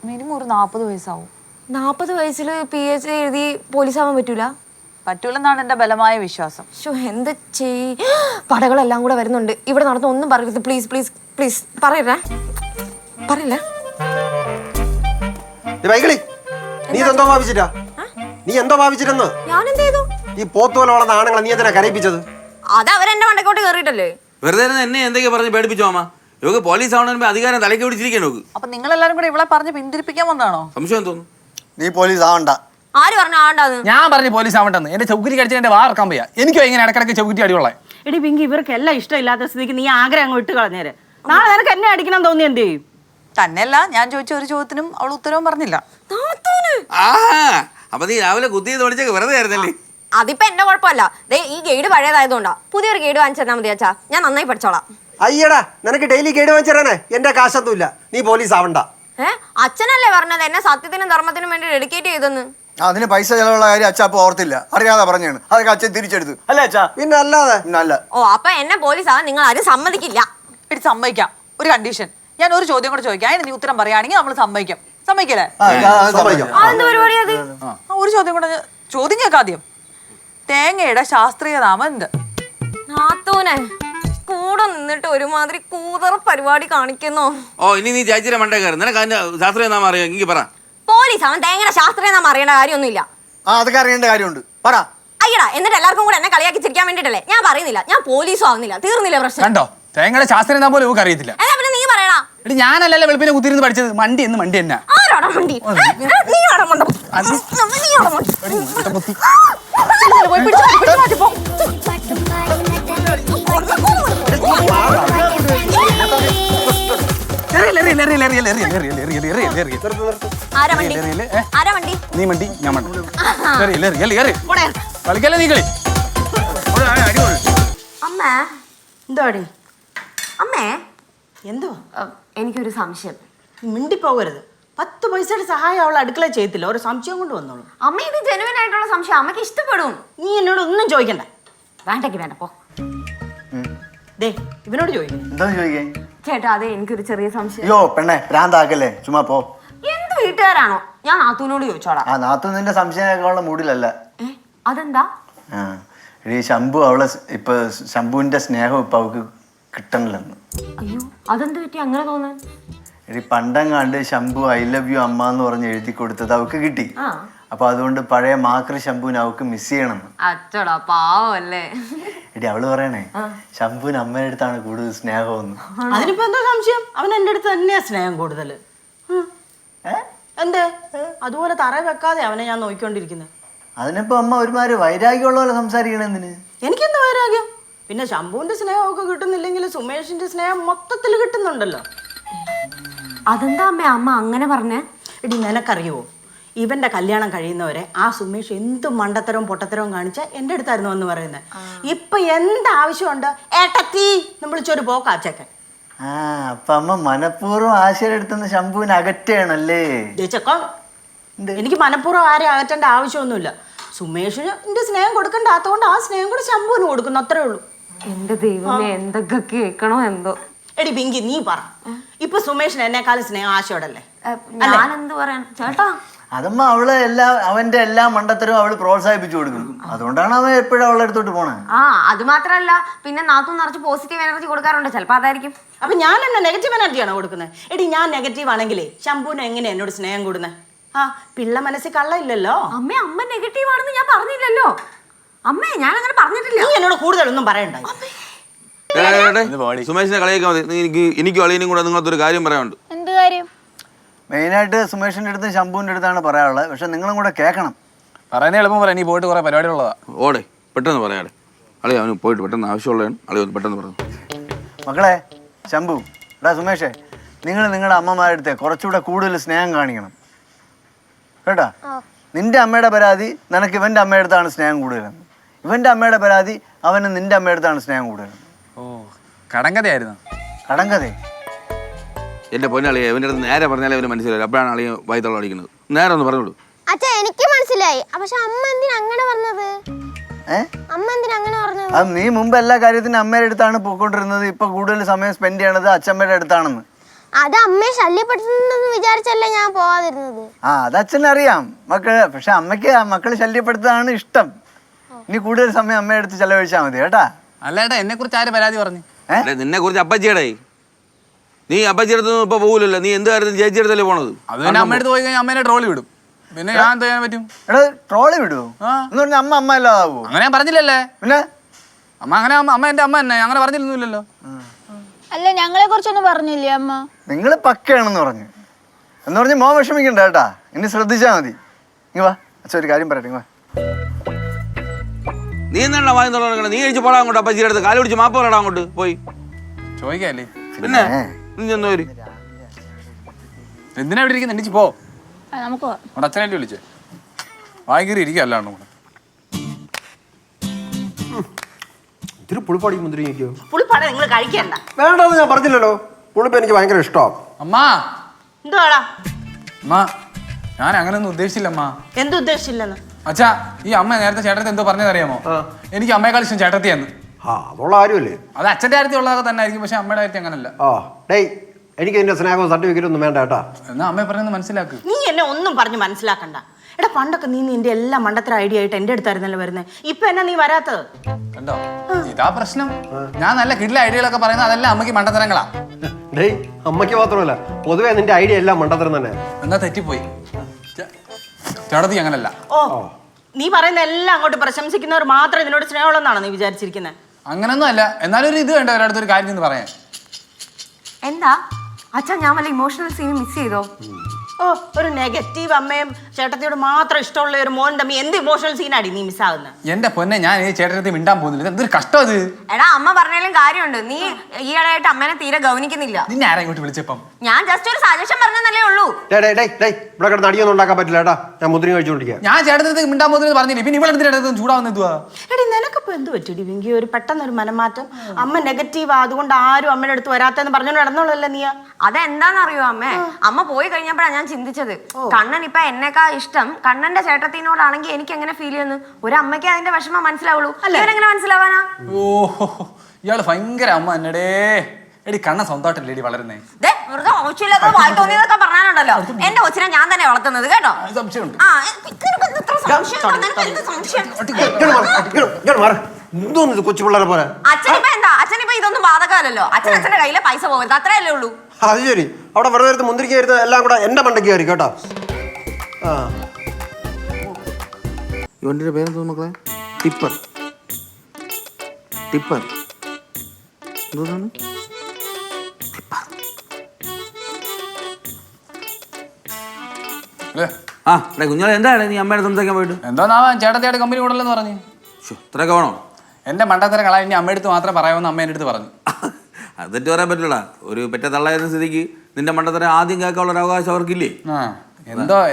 മിനിമം ഒരു 40 വയസ്സാവും. 40 വയസ്സിൽ PSC എഴുതി പോലീസാവാൻ പറ്റൂല? പറ്റൂലെന്നാണ് എന്റെ ബലമായ വിശ്വാസം. എന്താ പടകളെല്ലാം കൂടെ വരുന്നുണ്ട്. ഇവിടെ നടന്ന ഒന്നും പറയരുത് പ്ലീസ് പ്ലീസ് പ്ലീസ്. പറയില്ലേ? നീ എന്തോ ഭാവിച്ചിട്ടാ? നീ എന്തോ ഭാവിച്ചിട്ടെന്ന്? ഞാൻ എന്ത് ചെയ്തു? ഈ പോത്തോലെ വളർന്ന ആണുങ്ങളെ നീ എന്തിനാ കരയിപ്പിച്ചത്? അത് അവരെന്റെ മണ്ടക്കോട്ട് കയറിയിട്ടല്ലേ. വെറുതെ എന്നെ എന്തൊക്കെ പറഞ്ഞ് പേടിപ്പിച്ചോ അമ്മ? ഇവക്ക് പോലീസ് ആവണ അധികാരം തലയ്ക്ക് പിടിച്ചിരിക്കാൻ നോക്ക്. അപ്പൊ നിങ്ങൾ എല്ലാരും കൂടെ ഇവളെ പറഞ്ഞ് പിന്തിരിപ്പിക്കാൻ വന്നാണോ? സംശയം തോന്നുന്നു. നീ പോലീസ് ആവണ്ട. ആര് പറഞ്ഞു ആവണ്ടെന്ന്? ഞാൻ പറഞ്ഞു പോലീസ് ആവണ്ടെന്ന്. എന്റെ ചൗക്കുരി കടിച്ച് എന്റെ വാർക്കാൻ വയ്യ. എനിക്കോ ഇങ്ങനെ ഇടക്കിടക്ക് ചൗക്കുറ്റി അടിയുള്ള. എടി പിങ്കി, ഇവർക്കെല്ലാം ഇഷ്ടമില്ലാത്ത സ്ഥിതിക്ക് നീ ആഗ്രഹം അങ്ങ് വിട്ട് കളഞ്ഞേര്. നാളെ നിനക്ക് എന്നെ അടിക്കണം തോന്നി എന്ത് ചെയ്യും? തന്നെയല്ല, ഞാൻ ചോദിച്ച ഒരു ചോദ്യത്തിനും അവൾ ഉത്തരവും പറഞ്ഞില്ല. അപ്പൊ നീ രാവിലെ കുത്തിയത് പഠിച്ചൊക്കെ വെറുതെ ആയിരുന്നല്ലേ? അതിപ്പോ എന്റെ കുഴപ്പമല്ല. ഈ ഗൈഡ് പഴയതായതുകൊണ്ടാ. പുതിയൊരു ഗൈഡ് വാങ്ങിച്ചു തന്നാ മതി അച്ഛാ. ഞാൻ നന്നായി പഠിച്ചോളാം. അയ്യടാ, നിനക്ക് ഡെയിലി കേട് വാങ്ങിച്ചേ എന്റെ കാശൊന്നുമില്ല. നീ പോലീസ് ആവണ്ട. അച്ഛനല്ലേ പറഞ്ഞത് എന്നെ സത്യത്തിനും ധർമ്മത്തിനും വേണ്ടി ഡെഡിക്കേറ്റ് ചെയ്തെന്ന്? അതിന് പൈസ ചെലവുള്ള കാര്യം അച്ഛാ അപ്പൊ ഓർത്തില്ല, അറിയാതെ പറഞ്ഞാണ്. അതൊക്കെ അച്ഛൻ തിരിച്ചെടുത്തു അല്ലേ അച്ഛാ? പിന്നെ അല്ലാതെ. അല്ല. ഓ, അപ്പൊ എന്നെ പോലീസ് ആവാൻ നിങ്ങൾ ആരും സമ്മതിക്കില്ല. ഇടി സമ്മതിക്കാം. ഒരു കണ്ടീഷൻ. ഞാൻ ഒരു ചോദ്യം കൂടെ ചോദിക്കാം, അതിന് നീ ഉത്തരം പറയുകയാണെങ്കിൽ നമ്മൾ സമ്മതിക്കാം. സമ്മതിക്കല്ലേ? അതെന്ത് പരിപാടി അത്? ഒരു ചോദ്യം കൂടെ ചോദ്യം കേൾക്കാം ആദ്യം. തേങ്ങയുടെ ശാസ്ത്രീയ നാമം എന്ത്? നാത്തൂനെ കൂടെ നിന്നിട്ട് ഒരുമാതിരി കൂതറ പരിപാടി കാണിക്കുന്നോ? ഓ, ഇനി നീ ചേച്ചിയുടെ മണ്ടേ കയറി. നിനക്ക് അതിന്റെ ശാസ്ത്രീയ നാമം അറിയാം? എനിക്ക് പറ. പോലീസ് അവൻ തേങ്ങയുടെ ശാസ്ത്രീയ നാമം അറിയേണ്ട കാര്യമൊന്നുമില്ല. അതൊക്കെ അറിയേണ്ട കാര്യമുണ്ട്, പറ. അയ്യടാ, എന്നിട്ട് എല്ലാവർക്കും കൂടെ എന്നെ കളിയാക്കി ചിരിക്കാൻ വേണ്ടിട്ടല്ലേ? ഞാൻ പറയുന്നില്ല, ഞാൻ പോലീസും ആവുന്നില്ല. തീർന്നില്ല പ്രശ്നം. കണ്ടോ, തേങ്ങയുടെ ശാസ്ത്രം പോലും ഇവക്ക് അറിയത്തില്ല. എന്നാ പിന്നെ നീ പറയണ. എടി ഞാനല്ലല്ലോ വെളുപ്പിനെ കുത്തിരുന്ന് പഠിച്ചത്. മണ്ടി എന്ന് മണ്ടി എന്നാ. ആരോടാ മണ്ടി? നീ ആടാ മണ്ട. പോയി പിടിച്ചു പോ. ആരാ വണ്ടി? ആരാ വണ്ടി? നീ മണ്ടി, ഞാൻ മണ്ടി. കളിക്കല്ലേ നീ കളി. അമ്മേ. എന്തോടി? അമ്മേ, എന്തോ? എനിക്കൊരു സംശയം. മിണ്ടിപ്പോകരുത്. 10 പൈസയുടെ സഹായം അവൾ അടുക്കള ചെയ്യത്തില്ല. ഒരു സംശയം കൊണ്ട് വന്നോളൂ. അമ്മ, ഇത് ജെനുവിൻ ആയിട്ടുള്ള സംശയം. അമ്മയ്ക്ക് ഇഷ്ടപ്പെടും. നീ എന്നോട് ഒന്നും ചോദിക്കണ്ട. വേണ്ടെങ്കിൽ വേണ്ട, പോ. ദേ, ഇവനോട് ചോദിക്കണം. എന്താ ചോദിക്കേ? ചേട്ടാ, അതെ, എനിക്കൊരു ചെറിയ സംശയം. അയ്യോ പെണ്ണെ, ഭ്രാന്താക്കല്ലേ, ചുമ്മാ പോ. എന്ത് വീട്ടുകാരാണോ? ഞാൻ നാത്തൂനോട് ചോദിച്ചോളാം. നാത്തു നിന്റെ സംശയമൊക്കെ മൂടിലല്ല. അതെന്താ? ഈ ശംഭു അവളെ ഇപ്പൊ ശംഭുവിന്റെ സ്നേഹം ഇപ്പൊ അവക്ക് കിട്ടണില്ലെന്ന്. അയ്യോ, അതെന്ത് പറ്റി അങ്ങനെ തോന്നാൻ? പണ്ടങ്ങാണ്ട് ശംഭു ഐ ലവ് യു അമ്മ എന്ന് പറഞ്ഞ് എഴുതി കൊടുത്തത് അവക്ക് കിട്ടി. അപ്പൊ അതുകൊണ്ട് പഴയ മാക്രി ശംഭുവിനെ അവക്ക് മിസ് ചെയ്യണം. അച്ചടാ, പാവല്ലേ. അവള് പറയണേ ശംഭുവിന് അമ്മയുടെ അടുത്താണ് കൂടുതൽ സ്നേഹമെന്ന്. അതിനിപ്പോ എന്താ സംശയം? അവൻ എന്റെ അടുത്ത് തന്നെയാ സ്നേഹം കൂടുതൽ. എന്തേ അതുപോലെ തറ വെക്കാതെ അവനെ ഞാൻ നോക്കിക്കൊണ്ടിരിക്കുന്നത്. അതിനിപ്പോ അമ്മ ഒരുമാതിരി വൈരാഗ്യമുള്ള പോലെ സംസാരിക്കണെന്തിന്? എനിക്കെന്താ വൈരാഗ്യം? പിന്നെ ശംഭുവിന്റെ സ്നേഹമൊക്കെ കിട്ടുന്നില്ലെങ്കിൽ സുമേഷിന്റെ സ്നേഹം മൊത്തത്തിൽ കിട്ടുന്നുണ്ടല്ലോ. അതെന്താ അമ്മ അമ്മ അങ്ങനെ പറഞ്ഞേ? എടി, നിനക്കറിയുവോ, ഇവന്റെ കല്യാണം കഴിയുന്നവരെ ആ സുമേഷ് എന്ത് മണ്ടത്തരവും പൊട്ടത്തരവും കാണിച്ച എന്റെ അടുത്തായിരുന്നു എന്ന് പറയുന്നത്. ഇപ്പൊ എന്താവശ്യമുണ്ട് ഏട്ടത്തി എന്ന് വിളിച്ചൊരു പോക്കാച്ചക്കൻ. അപ്പൊ അമ്മ മനഃപൂർവ്വം ആശയുടെ അടുത്തുനിന്ന് ശംഭുവിനെ അകറ്റാണല്ലേ? എനിക്ക് മനഃപൂർവ്വം ആരെയും അകറ്റേണ്ട ആവശ്യമൊന്നുമില്ല. സുമേഷിന് എന്റെ സ്നേഹം കൊടുക്കണ്ടാത്തതുകൊണ്ട് ആ സ്നേഹം കൂടെ ശംഭുവിന് കൊടുക്കുന്നു, അത്രേ ഉള്ളൂ. എന്റെ ദൈവമേ, എന്തൊക്കെ കേൾക്കണോ എന്തോ. എടി പിങ്കി നീ പറ ഇപ്പൊ സുമേഷിന് എന്നെക്കാളും സ്നേഹം ആശയോടല്ലേ? ഞാൻ എന്ത് പറയാൻ ചേട്ടാ? അതമ്മ അവന്റെ എല്ലാ മണ്ടത്തരവും അവള് പ്രോത്സാഹിപ്പിച്ചു കൊടുക്കും. അതുകൊണ്ടാണ് അവൻ എപ്പോഴും അവളുടെ അടുത്തോട്ട് പോണേ. ആ അത് മാത്രല്ല, പിന്നെ നാത്തു നിറച്ച് പോസിറ്റീവ് എനർജി കൊടുക്കാറുണ്ട്. ചിലപ്പോ അതായിരിക്കും. അപ്പൊ ഞാൻ എന്നെ നെഗറ്റീവ് എനർജിയാണോ കൊടുക്കുന്നത്? എടി ഞാൻ നെഗറ്റീവ് ആണെങ്കിലേ ശംഭുവിന് എങ്ങനെ എന്നോട് സ്നേഹം കൂടുന്നത്? ആ പിള്ള മനസ്സിൽ കള്ളയില്ലല്ലോ. അമ്മ നെഗറ്റീവ് ആണെന്ന് ഞാൻ പറഞ്ഞില്ലല്ലോ. അമ്മേ ഞാൻ അങ്ങനെ പറഞ്ഞിട്ടില്ല. നീ എന്നോട് കൂടുതലൊന്നും പറയണ്ടായി. സുമേഷിനെ കളിയാക്കാൻ മതി. എനിക്ക് അളിയനും കൂടെ നിങ്ങളൊരു കാര്യം പറയാനുണ്ട്. എന്ത് കാര്യം? മെയിനായിട്ട് സുമേഷിന്റെ അടുത്തും ശംഭുവിന്റെ അടുത്താണ് പറയാനുള്ളത്. പക്ഷെ നിങ്ങളും കൂടെ കേൾക്കണം. പറയുന്ന എളുപ്പം പറയാം. നീ പോയിട്ട് കുറെ പരിപാടികളുള്ളതാ. ഓടെ പെട്ടെന്ന് പറയാടെ. അളി അവന് പോയിട്ട് പെട്ടെന്ന് ആവശ്യമുള്ളതാണ്. അളി ഒന്ന് പെട്ടെന്ന് പറഞ്ഞു. മക്കളെ ശംഭു, എടാ സുമേഷേ, നിങ്ങൾ നിങ്ങളുടെ അമ്മമാരുടെ അടുത്ത് കുറച്ചുകൂടെ കൂടുതൽ സ്നേഹം കാണിക്കണം കേട്ടാ. നിന്റെ അമ്മയുടെ പരാതി നിനക്ക് ഇവന്റെ അമ്മയുടെ അടുത്താണ് സ്നേഹം കൂടുതലെന്ന്. ഇവന്റെ അമ്മയുടെ പരാതി അവന് നിന്റെ അമ്മയുടെ അടുത്താണ് സ്നേഹം കൂടുതലെന്ന്. ഓ കടങ്കഥയായിരുന്നു. കടങ്കഥേ? എന്റെ പൊന്നളിയെ അവൻ്റെ അടുത്ത് നേരെ പറഞ്ഞാലേ അവന് മനസ്സിലായി. അപ്പോഴാണ് അളിയെ വൈത്തള്ള അടിക്കുന്നത്. നേരെ ഒന്ന് പറഞ്ഞോളൂ. അച്ഛാ എനിക്ക് മനസ്സിലായി. പക്ഷെ അമ്മ എന്തിനാ അങ്ങനെ പറഞ്ഞത്? അമ്മ എന്തിനാ അങ്ങനെ പറഞ്ഞത്? അത് നീ മുമ്പ് എല്ലാ കാര്യത്തിനും അമ്മയുടെ അടുത്താണ് പോയിക്കൊണ്ടിരുന്നത്. ഇപ്പൊ കൂടുതൽ സമയം സ്പെൻഡ് ചെയ്യണത് അച്ഛമ്മയുടെ അടുത്താണെന്ന്. അത് അമ്മയെ ശല്യപ്പെടുത്തുന്നെന്ന് വിചാരിച്ചല്ലേ ഞാൻ പോവാതിരുന്നത്. അത് അച്ഛനറിയാം മക്കള്. പക്ഷെ അമ്മയ്ക്ക് മക്കള് ശല്യപ്പെടുത്താനാണ് ഇഷ്ടം. ഇനി കൂടുതൽ സമയം അമ്മയുടെ അടുത്ത് ചെലവഴിച്ചാൽ മതി കേട്ടാ. അല്ല ഏട്ടാ, എന്നെ കുറിച്ച് ആര് പരാതി പറഞ്ഞു? നിന്നെ കുറിച്ച് അപ്പച്ചിയുടെ നീ അപ്പച്ചിയുടെ അടുത്ത് ഇപ്പൊ പോകില്ലല്ലോ. നീ എന്ത് കാര്യത്തിൽ ചേച്ചിയുടെ അടുത്തല്ലേ പോണത്? അത് തന്നെ അമ്മയുടെ അടുത്ത് പോയി കഴിഞ്ഞാൽ അമ്മേനെ ട്രോളി വിടും. പിന്നെ ഞാൻ എന്ത് ചെയ്യാൻ പറ്റും? എടാ ട്രോളി വിടുവോ എന്ന് പറഞ്ഞാൽ അമ്മ അല്ലാതാവോ? അങ്ങനെ ഞാൻ പറഞ്ഞില്ലല്ലേ. പിന്നെ അമ്മ അങ്ങനെ അമ്മ എന്റെ അമ്മ തന്നെ അങ്ങനെ പറഞ്ഞില്ലല്ലോ. അല്ല ഞങ്ങളെ കുറിച്ചൊന്നും പറഞ്ഞില്ലേ അമ്മ? നിങ്ങൾ പക്കയാണെന്ന് പറഞ്ഞു എന്ന് പറഞ്ഞ് മോൻ വിഷമിക്കണ്ട കേട്ടാ. ഇനി ശ്രദ്ധിച്ചാ മതി. ഇങ്ങ വാ അച്ഛൻ ഒരു കാര്യം പറയട്ടെ. ഇങ്ങ വാ. നീ എന്താണ് വാങ്ങി തുടങ്ങണം? നീ കഴിച്ച് പോടാ അങ്ങോട്ട്. അപ്പച്ചിയുടെ അടുത്ത് കാല് പിടിച്ച് മാപ്പ് പറയടാ അങ്ങോട്ട് പോയി. ചോദിക്കല്ലേ പിന്നെ നീ ചെന്നോ വരും. എന്തിനാ ഇവിടെ ഇരിക്കുന്നത്? എണ്ണിച്ച് പോ. നമുക്ക് അവിടെ അച്ഛനായിട്ട് വിളിച്ചേ വാങ്ങിക്കേറി ഇരിക്കുക. അല്ലാണ്ട് കൂടെ ഇത്തിരി പുളിപ്പാടി മുന്തിരി നോക്കിയോ? പുളിപ്പാടെ നിങ്ങൾ കഴിക്കണ്ട. വേണ്ടെന്ന് ഞാൻ പറഞ്ഞില്ലല്ലോ. പുളിപ്പ് എനിക്ക് ഭയങ്കര ഇഷ്ടമാണ്. അമ്മാ എന്തുവാടാ? അമ്മ ഞാൻ അങ്ങനെയൊന്നും ഉദ്ദേശിച്ചില്ല. അമ്മ എന്തുദ്ദേശിച്ചില്ലെന്ന്? അച്ഛാ ഈ അമ്മ നേരത്തെ ചേട്ടത്തി എന്തോ പറഞ്ഞതറിയാമോ? എനിക്ക് അമ്മയെക്കാൾ ഇഷ്ടം ചേട്ടത്തിയെന്ന്. അതുള്ള ആരുമല്ലേ? അത് അച്ഛൻ്റെ കാര്യത്തിൽ ഉള്ളതൊക്കെ തന്നെ ആയിരിക്കും. പക്ഷെ അമ്മയുടെ കാര്യത്തിൽ അങ്ങനല്ല. ഡേയ് എനിക്ക് ഇതിന്റെ സ്നേഹവും സർട്ടിഫിക്കറ്റ് ഒന്നും വേണ്ട കേട്ടാ. എന്നാ അമ്മയെ പറയുന്നത് മനസ്സിലാക്ക്. നീ എന്നെ ഒന്നും പറഞ്ഞ് മനസ്സിലാക്കണ്ട. എടാ പണ്ടൊക്കെ നീ നിന്റെ എല്ലാ മണ്ടത്തര ഐഡിയ ആയിട്ട് എന്റെ അടുത്തായിരുന്നല്ലോ വരുന്നത്. ഇപ്പൊ എന്നാ നീ വരാത്തത്? കണ്ടോ, ഇതാ പ്രശ്നം. ഞാൻ നല്ല കിടില ഐഡിയകളൊക്കെ പറയുന്നത് അതെല്ലാം അമ്മയ്ക്ക് മണ്ടത്തരങ്ങളാ. ഡേയ് അമ്മയ്ക്ക് മാത്രമല്ല, പൊതുവെ നിന്റെ ഐഡിയ എല്ലാം മണ്ടത്തരം തന്നെ. എന്നാ തെറ്റിപ്പോയി. ചേട്ടത്തി അങ്ങനല്ല. ഓ നീ പറയുന്ന എല്ലാം അങ്ങോട്ട് പ്രശംസിക്കുന്നവർ മാത്രമേ നിന്നോട് സ്നേഹമുള്ളെന്നാണോ നീ വിചാരിച്ചിരിക്കുന്നത്? അങ്ങനൊന്നും അല്ല. എന്നാലും ഒരു ഇത് വേണ്ട ഒരാടുത്തൊരു കാര്യം എന്ന് പറയാൻ. എന്താ അച്ഛാ ഞാൻ വല്ല ഇമോഷണൽ സീൻ മിസ് ചെയ്തോ? ഓ ഒരു നെഗറ്റീവ് അമ്മയും ചേട്ടത്തിയോട് മാത്രം ഇഷ്ടമുള്ള ഒരു മോൻ തമ്മി എന്ത് ഇമോഷണൽ സീനാടി നീ മിസ്സാകുന്നത്? എന്റെ പൊന്നെ ഞാൻ ഈ ചേട്ടത്തി മിണ്ടാൻ പോകുന്നില്ല. എന്തൊരു കഷ്ടം അത്. എടാ അമ്മ പറഞ്ഞാലും കാര്യമുണ്ട്. നീ ഈയിടെയായിട്ട് അമ്മേനെ തീരെ ഗൗനിക്കുന്നില്ല. നിന്നെ ആരാ ഇങ്ങോട്ട് വിളിച്ചപ്പം? ഞാൻ ജസ്റ്റ് ഒരു സജഷൻ പറഞ്ഞതല്ലേ ഉള്ളൂ. ഇവിടെ കിടന്ന് അടിയൊന്നും ഉണ്ടാക്കാൻ പറ്റില്ല കേട്ടാ. ഞാൻ മുദ്ര കഴിച്ചോണ്ടിരിക്കുക. ഞാൻ ചേട്ടത്തി മിണ്ടാൻ പോകുന്നത് പറഞ്ഞില്ല. പിന്നെ ഇവിടെ എന്തിനാ ചൂടാവുന്നതുവാ? എടി നിനക്കിപ്പോ എന്ത് പറ്റിടി വിങ്കി? ഒരു പെട്ടെന്നൊരു മനംമാറ്റം. അമ്മ നെഗറ്റീവ് അതുകൊണ്ട് ആരും അമ്മയുടെ അടുത്ത് വരാത്തെന്ന് പറഞ്ഞോണ്ട് നടന്നോളല്ലേ നീ? അതെന്താന്നറിയോ അമ്മേ? അമ്മ പോയി കഴിഞ്ഞപ്പോഴാണ് ഞാൻ ചിന്തിച്ചത്, കണ്ണൻ ഇപ്പൊ എന്നെക്കാ ഇഷ്ടം കണ്ണന്റെ ചേട്ടത്തിനോടാണെങ്കിൽ എനിക്ക് എങ്ങനെ ഫീൽ ചെയ്യുന്നു. ഒരു അമ്മയ്ക്ക് അതിന്റെ വിഷമം മനസ്സിലാവുള്ളൂ. എങ്ങനെ മനസ്സിലാവാനാ? ഓ ഇയാള് ഭയങ്കര അമ്മ എന്നടേ. എടി കണ്ണ സ്വന്തമായിട്ടല്ലേ എടി വളരുന്നേ. വെറുതെ ആവശ്യമില്ലാത്ത വായി തോന്നിയതൊക്കെ പറഞ്ഞാലുണ്ടല്ലോ. എന്റെ കൊച്ചിനെ ഞാൻ തന്നെ വളർത്തുന്നത് കേട്ടോ. സംശയമുണ്ട്. എന്തോന്ന് കൊച്ചു പിള്ളേരെ പോലെ? അച്ഛനിപ്പോ എന്താ? അച്ഛനിപ്പോ ഇതൊന്നും ബാധകമല്ലല്ലോ. അച്ഛന്റെ കയ്യിലെ പൈസ പോകരുത്, അത്രയല്ലേ ഉള്ളൂ. അത് ശരി. അവിടെ വെറുതെ എടുത്ത് മുന്തിരിക്ക വരുന്ന എല്ലാം കൂടെ എന്റെ മണ്ടയ്ക്ക് കയറി കേട്ടോ. ഇവന്റെ പേരെന്തോ മക്കളെ? ടിപ്പർ. ടിപ്പർ എന്തോന്നാണ്? ആ കുഞ്ഞാളെ എന്താണ് നീ അമ്മയുടെ സംസാരിക്കാൻ പോയിട്ട്? എന്തോന്നാവാൻ ചേട്ടത്തിയായിട്ട് കമ്പനി കൂടല്ലെന്ന് പറഞ്ഞു. ഇത്രയൊക്കെ വേണോ? എന്റെ മണ്ടത്തരം കളയാൻ ഇനി അമ്മയുടെ അടുത്ത് മാത്രമേ പറയാമെന്ന് അമ്മ എൻ്റെ അടുത്ത് പറഞ്ഞു. അതെറ്റ് പറയാൻ പറ്റില്ലടാ. ഒരു പെറ്റ തള്ളായിരുന്ന സ്ഥിതിക്ക് നിന്റെ മണ്ടത്തരം ആദ്യം കേൾക്കാനുള്ള ഒരു അവകാശം അവർക്കില്ലേ?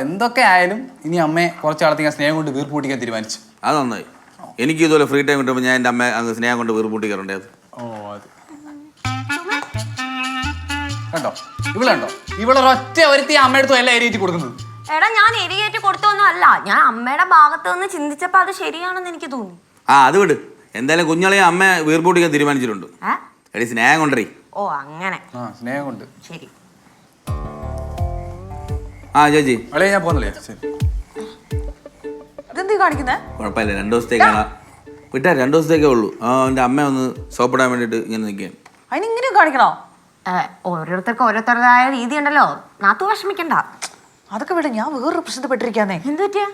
എന്തൊക്കെ ആയാലും ഇനി അമ്മയെ കുറച്ചാളത്തേക്ക് സ്നേഹം കൊണ്ട് വീർപ്പൂട്ടിക്കാൻ തീരുമാനിച്ചു. അത് നന്നായി. എനിക്ക് ഇതുപോലെ ഫ്രീ ടൈം കിട്ടുമ്പോൾ ഞാൻ എൻ്റെ അമ്മ അങ്ങ് സ്നേഹം കൊണ്ട് വീർപ്പൂട്ടിക്കാറുണ്ട്. ഓ അത് കണ്ടോ, ഇവളുണ്ടോ? ഇവളൊരൊറ്റ ഒരുത്തി അമ്മയെടുത്തും എല്ലാം എരിയിട്ട് കൊടുക്കുന്നത്. എടാ ഞാൻ എരികേറ്റ് കൊടുത്തൊന്നും അല്ല. ഞാൻ അമ്മയുടെ ഭാഗത്ത് നിന്ന് ചിന്തിച്ചപ്പോ അത് ശരിയാണെന്ന് എനിക്ക് തോന്നി. അത് വിട്. എന്തായാലും കുഞ്ഞാളെ അമ്മ വീർപ്പൂട്ടിക്കാൻ തീരുമാനിച്ചിട്ടുണ്ട്. എടി സ്നേഹം കൊണ്ടേ. ഓ ഓ അങ്ങനെ ആ സ്നേഹം കൊണ്ട്. ശരി. ആ ചേച്ചി അളിയ ഞാൻ പോകുന്നില്ലേ? ശരി. ഇതെന്തീ കാണിക്കുന്നേ? കുഴപ്പമില്ല, 2 ദിവസത്തേക്കാണ് വിട്ടാ, 2 ദിവസത്തേക്കേ ഉള്ളൂ. എൻ്റെ അമ്മ ഒന്ന് സോപ്പിടാൻ വേണ്ടിയിട്ട് ഇങ്ങനെ നിൽക്കുകയാണ്. അതിനിങ്ങനെ കാണിക്കണോ? ഓരോരുത്തർക്ക് ഓരോരുത്തരുടേതായ രീതി ഉണ്ടല്ലോ. നാത്തു വിഷമിക്കണ്ട. അതൊക്കെ വിட, ഞാൻ വേറൊരു പ്രശ്നത്തിൽപ്പെട്ടിരിക്കാന്നേ. എന്ത് പറ്റിയാ?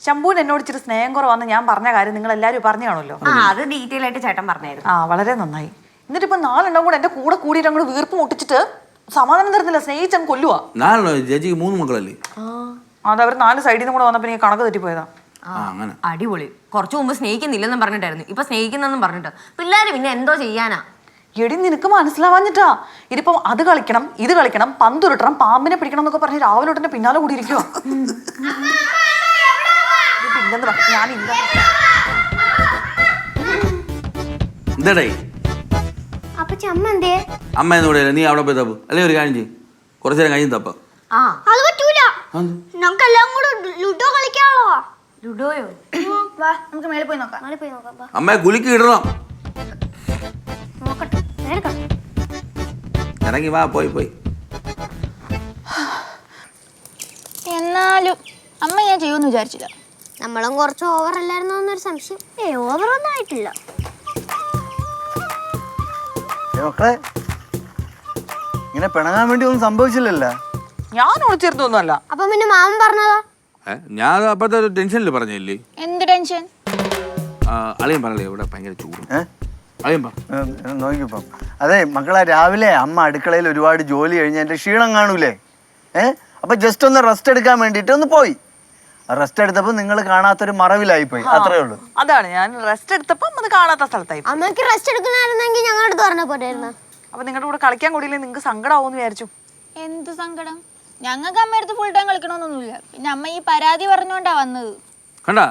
ശംഭുവിന് എന്നോട് ഇച്ചിരി സ്നേഹം കുറവാന്ന് ഞാൻ പറഞ്ഞ കാര്യം നിങ്ങൾ എല്ലാവരും പറഞ്ഞു കാണുമല്ലോ. അത് ഡീറ്റെയിൽ ആയിട്ട് ചേട്ടൻ പറഞ്ഞായിരുന്നു. ആ വളരെ നന്നായി. എന്നിട്ട് ഇപ്പൊ 4 കൂടെ എന്റെ കൂടെ കൂടിയിട്ട് അങ്ങോട്ട് വീർപ്പ് മുട്ടിച്ചിട്ട് സമാധാനം തരുന്നില്ല, സ്നേഹിച്ചങ്ങ് കൊല്ലുവാ. 4 ചേച്ചിക്ക് 3 മക്കളല്ലേ? അത് അവർ 4 സൈഡിൽ നിന്ന് കൂടെ വന്നപ്പോ എനിക്ക് കണക്ക് തെറ്റിപ്പോയതാ. അങ്ങനെ അടിപൊളി. കുറച്ചു മുമ്പ് സ്നേഹിക്കുന്നില്ലെന്നും പറഞ്ഞിട്ടായിരുന്നു, ഇപ്പൊ സ്നേഹിക്കുന്നെന്നും പറഞ്ഞിട്ട്. പിള്ളേര് പിന്നെ എന്തോ ചെയ്യാനാ? എടി നിനക്ക് മനസ്സിലാവാഞ്ഞിട്ടാ. ഇതിപ്പം അത് കളിക്കണം, ഇത് കളിക്കണം, പന്തുരുട്ടണം, പാമ്പിനെ പിടിക്കണം എന്നൊക്കെ പറഞ്ഞ് രാവിലെ തൊട്ടെ പിന്നാലെ കൂടി ഇരിക്കുവോ. ഞാനില്ല. എന്താടേ അപ്പച്ചി അമ്മ എന്തേ? അമ്മ എന്ന് കൂടെ നീ അവിടെ പോയി തപ്പ്, അല്ലെങ്കിൽ ഒരു കാര്യം ചെയ്യും, കുറച്ചു നേരം കഴിഞ്ഞ് തപ്പ. അത് പറ്റൂല, നമുക്ക് എല്ലാം കൂടെ ലുഡോ കളിക്കാണല്ലോ. ലുഡോയോ? വാ നമുക്ക് മേലെ പോയി നോക്കാം. മേലെ പോയി നോക്കാം. അമ്മയെ കുലുക്കി ഇടണം. നോക്കട്ടെ, നേരക്കാം. ഇറങ്ങി വാ, പോയി. എന്നാലും അമ്മ ഞാൻ ചെയ്യുമെന്ന് വിചാരിച്ചില്ല. നമ്മളും കുറച്ച് ഓവർ അല്ലായിരുന്നോ എന്നൊരു സംശയം. ഓവറൊന്നും ആയിട്ടില്ല. മക്കളെ ഇങ്ങനെ പിണങ്ങാൻ വേണ്ടി ഒന്നും സംഭവിച്ചില്ലല്ലോ. ഞാൻ ഒളിച്ചിരുന്നൊന്നുമല്ല. അപ്പൊ പിന്നെ മാമൻ പറഞ്ഞതോ? ഞാൻ അപ്പത്തെ ഒരു ടെൻഷനിൽ പറഞ്ഞില്ലേ. എന്ത് ടെൻഷൻ? അളിയൻ പറഞ്ഞേ ഇവിടെ ഭയങ്കര ചൂട്. അളിയൻ നോക്കിപ്പം അതെ മക്കളെ, രാവിലെ അമ്മ അടുക്കളയിൽ ഒരുപാട് ജോലി കഴിഞ്ഞ് എൻ്റെ ക്ഷീണം കാണൂലേ. അപ്പൊ ജസ്റ്റ് ഒന്ന് റെസ്റ്റ് എടുക്കാൻ വേണ്ടിയിട്ട് ഒന്ന് പോയി. റെസ്റ്റ് എടുത്തപ്പോ നിങ്ങൾ കാണാത്തൊരു മറവിലായിപ്പോയി, അത്രേ ഉള്ളൂ. അതാണ്, ഞാൻ റെസ്റ്റ് എടുത്തപ്പോ അത് കാണാത്ത സ്ഥലത്തായി. അമ്മക്ക് റെസ്റ്റ് എടുക്കണായിരുന്നെങ്കിൽ ഞങ്ങളുടെ അടുത്ത് പറഞ്ഞ പോരായിരുന്നു. അപ്പൊ നിങ്ങളുടെ കൂടെ കളിക്കാൻ കൂടിയില്ലേ നിങ്ങൾക്ക് സങ്കടമാവൂന്ന് വിചാരിച്ചു. എന്ത് സങ്കടം? ഞങ്ങൾക്ക് അമ്മയടുത്ത് ഫുൾ ടൈം കളിക്കണമെന്നൊന്നുമില്ല. പിന്നെ അമ്മ ഈ പരാതി പറഞ്ഞോണ്ടാ വന്നത്. കണ്ടാ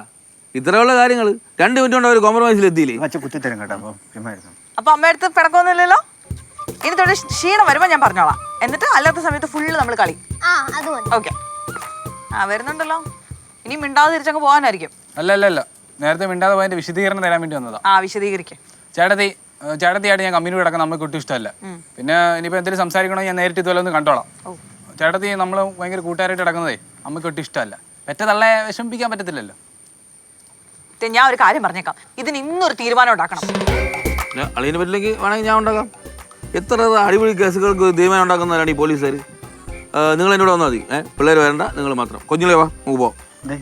ഇത്രയുള്ള കാര്യങ്ങൾ 2 മിനിറ്റ് കൊണ്ട് അവർ കോംപ്രമൈസിൽ എത്തിയില്ലേ. കുത്തിത്തരും കേട്ടോ. അപ്പൊ അമ്മയടുത്ത് പിണക്കൊന്നുമില്ലല്ലോ. ഇനി തൊട്ട് ക്ഷീണം വരുമ്പോ ഞാൻ പറഞ്ഞോളാം. എന്നിട്ട് അല്ലാത്ത സമയത്ത് ഫുള്ള് നമ്മൾ കളി. ഓക്കെ. വരുന്നുണ്ടല്ലോ. ഇനി മിണ്ടാതെ തിരിച്ചങ്ങ് പോകാനായിരിക്കും. അല്ല നേരത്തെ മിണ്ടാതെ പോയതിന്റെ വിശദീകരണം തരാൻ വേണ്ടി വന്നതാ. വിശദീകരിക്കാം. ചേട്ടത്തിയായിട്ട് ഞാൻ കമ്പനി കിടക്കാൻ നമുക്ക് ഒട്ടും ഇഷ്ടമല്ല. പിന്നെ ഇനിയിപ്പോൾ എന്തെങ്കിലും സംസാരിക്കണോ ഞാൻ നേരിട്ട് ഇതുപോലെ ഒന്ന് കണ്ടോളാം. ചേട്ടത്തി നമ്മൾ ഭയങ്കര കൂട്ടുകാരായിട്ട് കിടക്കുന്നതേ നമുക്ക് ഒട്ടും ഇഷ്ടമല്ല. പെറ്റതള്ളെ വിഷമിപ്പിക്കാൻ പറ്റത്തില്ലല്ലോ. ഞാൻ ഒരു കാര്യം പറഞ്ഞേക്കാം, ഇതിന് ഇന്നൊരു തീരുമാനം ഉണ്ടാക്കണം. അളിയനെ പറ്റില്ലെങ്കിൽ വേണമെങ്കിൽ ഞാൻ ഉണ്ടാക്കാം. എത്ര അടിപൊളി കേസുകൾക്ക് തീരുമാനം ഉണ്ടാക്കുന്നവരാണ് ഈ പോലീസുകാർ. നിങ്ങൾ എന്നോട് വന്നാൽ മതി. പിള്ളേർ വരണ്ട, നിങ്ങൾ മാത്രം. കൊഞ്ഞിലേ വാ, നമുക്ക് പോവാം. നീ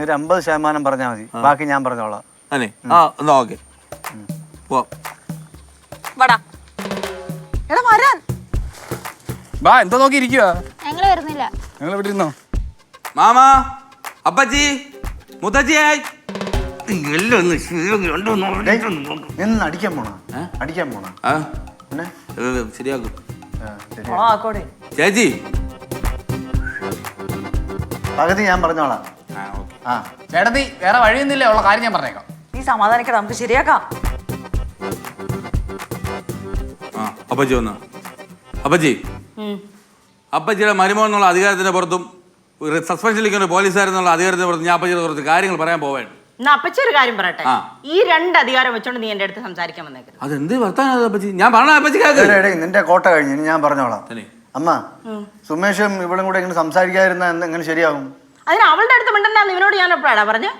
ഒരു 50% പറഞ്ഞാൽ മതി, ബാക്കി ഞാൻ പറഞ്ഞോളാം. അല്ലേ? എന്നാ ഓക്കെ, പോവാം. വാടാ എടാ വരാൻ. ബാ, എന്താ നോക്കി ഇരിക്കുക? ഞങ്ങൾ വരുന്നില്ല. നിങ്ങൾ ഇവിടെ ഇരുന്നോ? മാമാ, അപ്പച്ചി, മുത്തച്ചിയായി നിന്ന് അടിക്കാൻ പോണോ? അടിക്കാൻ പോണോ? പിന്നെ ശരിയാക്കും ചേച്ചി. ചേച്ചി പകുതി ഞാൻ പറഞ്ഞോളാം. ചേട്ടത്തി വേറെ വഴിയൊന്നുമില്ല, ഉള്ള കാര്യം ഞാൻ പറഞ്ഞേക്കാം. നീ സമാധാനിക്കട, നമുക്ക് ശരിയാക്കാം. അപ്പച്ചി വന്ന അപ്പച്ചിയുടെ മരുമോൻ എന്നുള്ള അധികാരത്തിന്റെ പുറത്തും സസ്പെൻഷനിലിരിക്കുന്ന പോലീസുകാരെന്നുള്ള അധികാരത്തിന്റെ പുറത്തും ഞാൻ അപ്പച്ചിയുടെ കുറച്ച് കാര്യങ്ങൾ പറയാൻ പോവാണ്. അപ്പച്ചി ഒരു കാര്യം പറയട്ടെ, ഈ 2 അധികാരം വെച്ചോണ്ട് നീ എന്റെ അടുത്ത് സംസാരിക്കാൻ വന്നേക്കരുത്. അതെന്ത് വർത്താനം അപ്പച്ചി? ഞാൻ പറഞ്ഞ അപ്പച്ചി നിന്റെ കോട്ട കഴിഞ്ഞു, ഇനി ഞാൻ പറഞ്ഞോളാം. അമ്മ, സുമേഷും ഇവളും കൂടെ ഇങ്ങനെ സംസാരിക്കാതിരുന്ന എങ്ങനെ ശരിയാകും? അതിന് അവളുടെ അടുത്ത് മിണ്ടണ്ടെന്ന് ഇവനോട് ഞാൻ എപ്പോഴാണ് പറഞ്ഞു?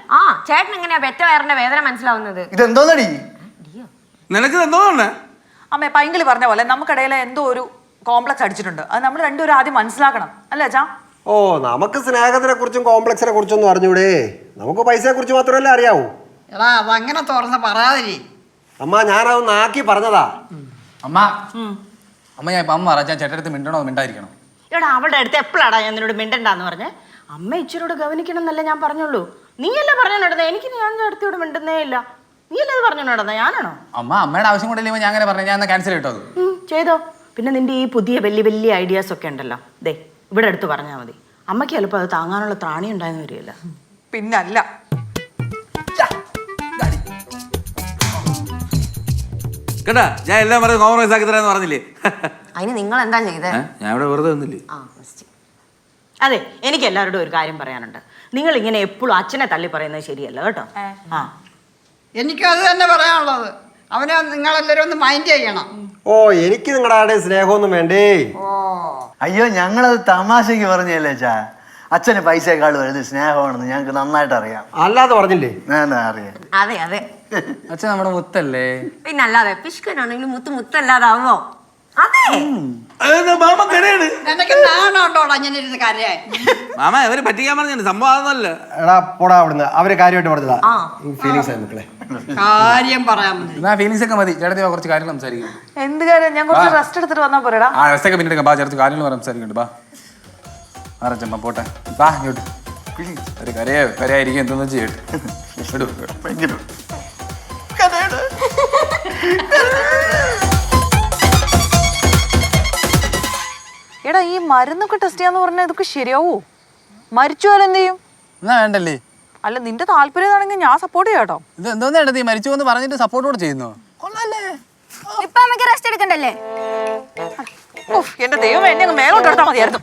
ചേട്ടൻ എങ്ങനെയാ പെറ്റ വയറിന്റെ വേദന മനസ്സിലാവുന്നത്? ഇതെന്തോന്നടി നിനക്ക് എന്തോ? അമ്മേ പൈങ്കിളി പറഞ്ഞ പോലെ നമുക്കിടയിൽ എന്തോ ഒരു കോംപ്ലക്സ് അടിച്ചിട്ടുണ്ട്. അത് നമ്മൾ രണ്ടുപേരും ആദ്യം മനസ്സിലാക്കണം, അല്ലേ അച്ഛാ? നമുക്ക് സ്നേഹത്തിനെ കുറിച്ചും കോംപ്ലക്സിനെ കുറിച്ചൊന്നും അറിഞ്ഞൂടെ? നമുക്ക് പൈസയെ കുറിച്ച് മാത്രമല്ലേ അറിയാവൂ. എടാ അതങ്ങനെ തുറന്ന് പറയാതിരി. അമ്മ, ഞാനതൊന്ന് ആക്കി പറഞ്ഞതാ. അമ്മ ഞാൻ ഇപ്പം അമ്മ പറഞ്ഞാൽ ചേട്ടടുത്ത് മിണ്ടണോ മിണ്ടായിരിക്കണോ? എടാ അവളുടെ അടുത്ത് എപ്പോഴാടാ ഞാൻ നിന്നോട് മിണ്ടണ്ടെന്ന് പറഞ്ഞേ? അമ്മ ഇച്ചിരൂടെ ഗവനിക്കണം എന്നല്ലേ ഞാൻ പറഞ്ഞോളൂ. നീയല്ലേ പറഞ്ഞു നടന്നേ? എനിക്ക് ഞാൻ അടുത്തോട് മിണ്ടുന്നേ ഇല്ല. നീയല്ലേ അത് പറഞ്ഞു നടന്നേ? ഞാനാണോ? അമ്മയുടെ ആവശ്യം കൊണ്ടല്ലേ ഞാൻ അങ്ങനെ പറഞ്ഞു. ഞാൻ ക്യാൻസൽ ചെയ്തോ? ചെയ്തോ. പിന്നെ നിന്റെ ഈ പുതിയ വലിയ ഐഡിയാസ് ഒക്കെ ഉണ്ടല്ലോ, ദേ ഇവിടെ അടുത്ത് പറഞ്ഞാൽ മതി. അമ്മയ്ക്ക് ചിലപ്പോൾ അത് താങ്ങാനുള്ള ത്രാണി ഉണ്ടായെന്ന് വരികയില്ല. പിന്നല്ല. കേട്ടാ, ഞാൻ എല്ലാം പറഞ്ഞ് കോംപ്രമൈസ് ആക്കി തരാന്ന് പറഞ്ഞില്ലേ? അതിന് നിങ്ങൾ എന്താ ചെയ്തേ? ഞാൻ ഇവിടെ വെറുതെ ഒന്നില്ലേ. അതെ, എനിക്ക് എല്ലാവരോടും ഒരു കാര്യം പറയാനുണ്ട്. നിങ്ങൾ ഇങ്ങനെ എപ്പോഴും അച്ഛനെ തള്ളി പറയുന്നത് ശരിയല്ല കേട്ടോ. എനിക്കും അത് തന്നെ പറയാനുള്ളത്. അവനെ നിങ്ങളെല്ലാവരും ഒന്ന് മൈൻഡ് ചെയ്യണം. ഓ എനിക്ക് നിങ്ങളുടെ ആടെ സ്നേഹമൊന്നും വേണ്ടേ. അയ്യോ ഞങ്ങളത് തമാശക്ക് പറഞ്ഞല്ലേ അച്ഛാ. അച്ഛന് പൈസയെക്കാൾ വലുത് സ്നേഹമാണെന്ന് ഞങ്ങൾക്ക് നന്നായിട്ട് അറിയാം. അല്ലാതെ പറഞ്ഞില്ലേ? അറിയാം. അതെ അതെ അച്ഛൻ നമ്മുടെ മുത്തല്ലേ? പിന്നെ അല്ലാതെ പിഷ്കനാണെങ്കിലും മുത്തല്ലാതാവോ? അതെ നിനക്ക് നാണോണ്ടോടാ ഞാൻ ഇരുന്ന് കരയാൻ. മാമ ഇവര് പറ്റിക്കാൻ പറഞ്ഞു സംഭവം അതൊന്നല്ല. എടാ പോടാ അവിടുന്ന്. അവര് കാര്യമായിട്ട് പറഞ്ഞതാ. ഫീലിങ്സ് ആയി മക്കളെ. കാര്യം പറയാൻ മതി. എന്നാ ഫീലിങ്സ് ഒക്കെ മതി. ചേട്ടത്തി കുറച്ച് കാര്യങ്ങൾ സംസാരിക്കും. എന്ത് കാര്യം? ഞാൻ കുറച്ച് റെസ്റ്റ് എടുത്തിട്ട് വന്നാ പോരെടാ. ആ റെസ്റ്റൊക്കെ പിന്നീട് എടുക്കാം. ബാ ചേർത്ത് കാര്യങ്ങൾ സംസാരിക്കുന്നുണ്ട്. ബാ ആറച്ചമ്മ പോട്ടെ. ബാ ഇങ്ങോട്ട്. ഒരു കരയായിരിക്കും എന്തെന്ന് ചെയ്യട്ടെ. വിടൂ. എടാ ഈ മരുന്നൊക്കെ ടെസ്റ്റ് ചെയ്യാന്ന് പറഞ്ഞാൽ ഇതൊക്കെ ശരിയാവോ? മരിച്ചു പോലെ എന്ത് ചെയ്യും? എന്നാ വേണ്ടല്ലേ? അല്ല നിന്റെ താല്പര്യമാണെങ്കിൽ ഞാൻ സപ്പോർട്ട് ചെയ്യാം കേട്ടോ. ഇത് എന്തോന്ന് ചേട്ടത്തി മരിച്ചു എന്ന് പറഞ്ഞിട്ട് സപ്പോർട്ട് കൂടെ ചെയ്യുന്നു? ഇപ്പൊ അമ്മയ്ക്ക് റെസ്റ്റ് എടുക്കണ്ടല്ലേ? എന്റെ ദൈവം എന്നെ അങ്ങ് മേലോട്ട് എടുത്താൽ മതിയായിരുന്നു.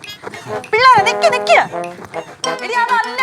പിള്ളേരെ നിക്ക്. എടി അതല്ല